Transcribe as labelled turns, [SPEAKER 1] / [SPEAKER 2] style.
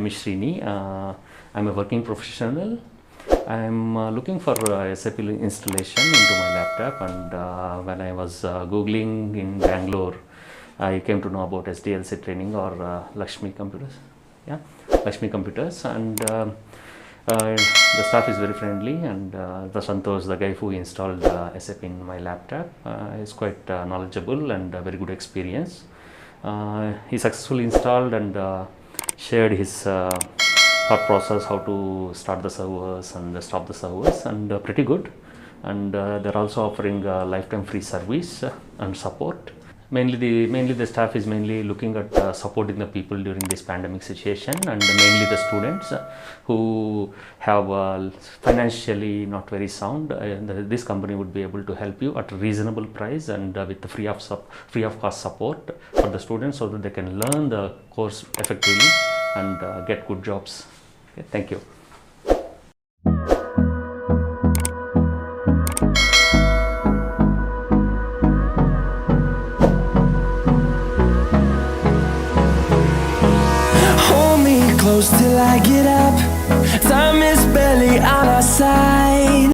[SPEAKER 1] name is Srini. I'm a working professional. I'm looking for SAP installation into my laptop, and when I was Googling in Bangalore, I came to know about SDLC Training or Lakshmi Computers. Yeah, Lakshmi Computers, and the staff is very friendly, and the Santosh, the guy who installed SAP in my laptop, is quite knowledgeable and very good experience. He successfully installed and shared his thought process, how to start the servers and stop the servers, and pretty good. And they're also offering lifetime free service and support. Mainly the staff is mainly looking at supporting the people during this pandemic situation, and mainly the students who have financially not very sound. This company would be able to help you at a reasonable price and with the free of cost support for the students, so that they can learn the course effectively and get good jobs. Okay, thank you.
[SPEAKER 2] Close till I get up. Time is barely on our side.